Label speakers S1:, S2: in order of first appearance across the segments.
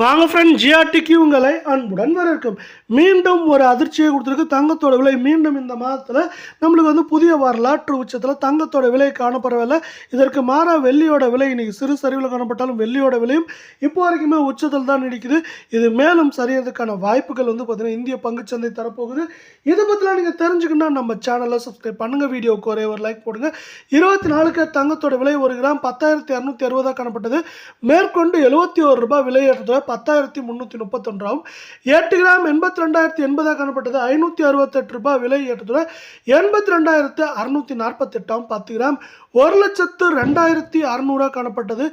S1: வாங்க ஃப்ரெண்ட், ஜிஆர்டிக்கு உங்களை அன்புடன் வரவேற்கும். மீண்டும் ஒரு அதிர்ச்சியை கொடுத்துருக்கு தங்கத்தோட விலை. மீண்டும் இந்த மாதத்தில் நம்மளுக்கு புதிய வரலாற்று உச்சத்தில் தங்கத்தோட விலை காணப்படவில்லை. இதற்கு மாறாக வெள்ளியோட விலை இன்னைக்கு சிறு சரிவில் காணப்பட்டாலும் வெள்ளியோட விலையும் இப்போ வரைக்குமே உச்சத்தில் தான் நீடிக்குது. இது மேலும் சரியறதுக்கான வாய்ப்புகள் பார்த்தீங்கன்னா இந்திய பங்குச்சந்தை தரப்போகுது. இதை பற்றிலாம் நீங்கள் தெரிஞ்சுக்கணுன்னா நம்ம சேனலில் சப்ஸ்கிரைப் பண்ணுங்கள், வீடியோக்கு ஒரே ஒரு லைக் போடுங்க. 24 தங்கத்தோட விலை 1 கிராம் 10,260 காணப்பட்டது. மேற்கொண்டு ₹71 விலை ஏற்றத்தோட 10,331 ஆகும். 8 கிராம் 82,080 காணப்பட்டது. ₹568 விலை ஏற்றத்தோட 82,648 ஆகும். 10 கிராம் 1,02,600 காணப்பட்டது.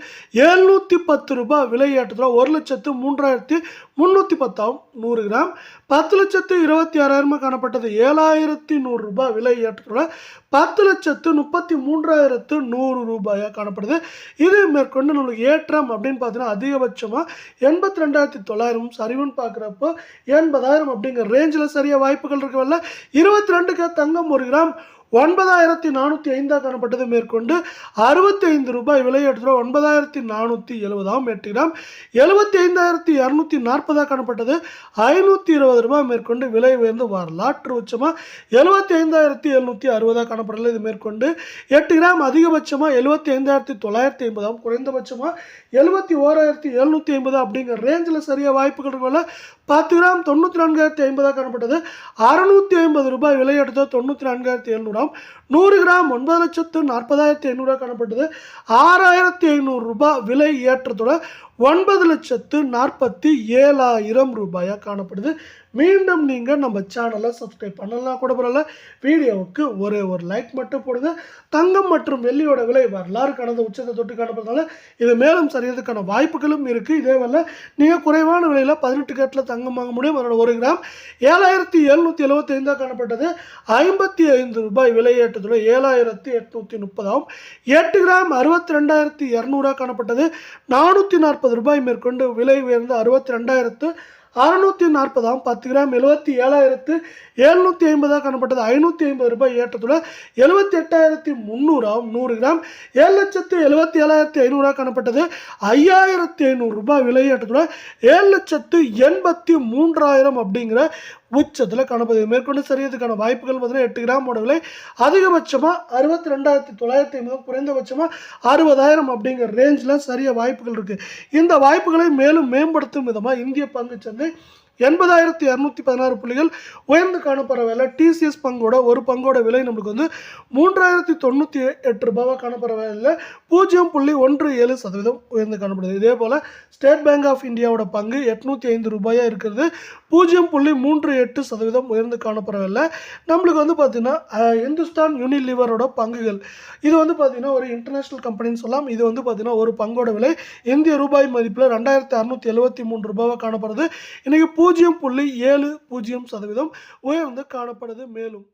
S1: ₹710 விலை ஏற்றத்தோட 1,03,310 ஆகும். 100 கிராம் 10,26,000 காணப்பட்டது. ₹7,100 விலை ஏற்றத்தோட 10,33,100 காணப்படுது. இது மேற்கொண்டு நம்மளுக்கு ஏற்றம் அப்படின்னு பார்த்தீங்கன்னா அதிகபட்சமாக 82,900 சரிவுன்னு பார்க்குறப்போ 80,000 அப்படிங்கிற ரேஞ்சில் சரியாக வாய்ப்புகள் இருக்கவில்லை. 22 தங்கம் 1 கிராம் 9,405 காணப்பட்டது. மேற்கொண்டு ₹65 விலை ஏற்றத்தோட 9,470 ஆகும். 8 கிராம் 75,240 காணப்பட்டது. ₹520 மேற்கொண்டு விலை உயர்ந்து வரலாற்று உச்சமாக 75,760 காணப்படல. இது மேற்கொண்டு 8 கிராம் அதிகபட்சமாக 75,950 ஆகும். குறைந்தபட்சமாக 71,750 அப்படிங்கிற ரேஞ்சில் சரியாக வாய்ப்புகள் இருக்கல. 10 கிராம் 94,050 காணப்பட்டது. ₹650 விலை ஏற்றத்தோட 94,700 ஆகும். 100 கிராம் 9,40,500 காணப்பட்டது. ₹6,500 விலை ஏற்றத்தோட 9,47,000 காணப்படுது. மீண்டும் நீங்கள் நம்ம சேனலை சப்ஸ்கிரைப் பண்ணலாம் கூட பரவாயில்ல, வீடியோவுக்கு ஒரே ஒரு லைக் மட்டும் போடுங்க. தங்கம் மற்றும் வெள்ளியோட விலை வரலாறு கடந்த உச்சத்தை தொட்டு காணப்படுறதுனால இது மேலும் சரியறதுக்கான வாய்ப்புகளும் இருக்குது. இதே வேலை நீங்கள் குறைவான விலையில் 18 கேரட்டில் தங்கம் வாங்க முடியும். அதோட 1 கிராம் 7,775 காணப்பட்டது. ₹55 விலை ஏற்றத்தோட 7,830 ஆகும். 8 கிராம் 62,200 காணப்பட்டது. ₹440 மேற்கொண்டு விலை உயர்ந்து 62,640 ஆகும். 10 கிராம் 77,750 காணப்பட்டது. ₹550 ஏற்றத்தோட 78,300 ஆகும். 100 கிராம் 7,77,500 காணப்பட்டது. ₹5,500 விலை ஏற்றத்தோட 7,83,000 அப்படிங்கிற உச்சத்தில் காணப்படுது. மேற்கொண்டு சரியறதுக்கான வாய்ப்புகள் பார்த்தீங்கன்னா 8 கிராமோட விலை அதிகபட்சமாக 62,950, குறைந்தபட்சமாக 60,000 அப்படிங்கிற ரேஞ்சில் சரிய வாய்ப்புகள் இருக்குது. இந்த வாய்ப்புகளை மேலும் மேம்படுத்தும் விதமாக இந்திய பங்குச்சந்தை 80,216 புள்ளிகள் உயர்ந்து காணப்படுற வேலை. டிசிஎஸ் பங்கோட ஒரு பங்கோட விலை நம்மளுக்கு ₹3,098 காணப்படுற வேலை 0.17% உயர்ந்து காணப்படுது. இதே போல் ஸ்டேட் பேங்க் ஆஃப் இந்தியாவோட பங்கு ₹805 இருக்கிறது. 0.38% உயர்ந்து காணப்படுற வேலை. நம்மளுக்கு பார்த்தீங்கன்னா இந்துஸ்தான் யூனிலிவரோட பங்குகள் இது பார்த்தீங்கன்னா ஒரு இன்டர்நேஷ்னல் கம்பெனின்னு சொல்லலாம். இது பார்த்தீங்கன்னா ஒரு பங்கோட விலை இந்திய ரூபாய் மதிப்பில் ₹2,673 காணப்படுது. இன்றைக்கி 0.70% உயர்ந்து காணப்படுது. மேலும்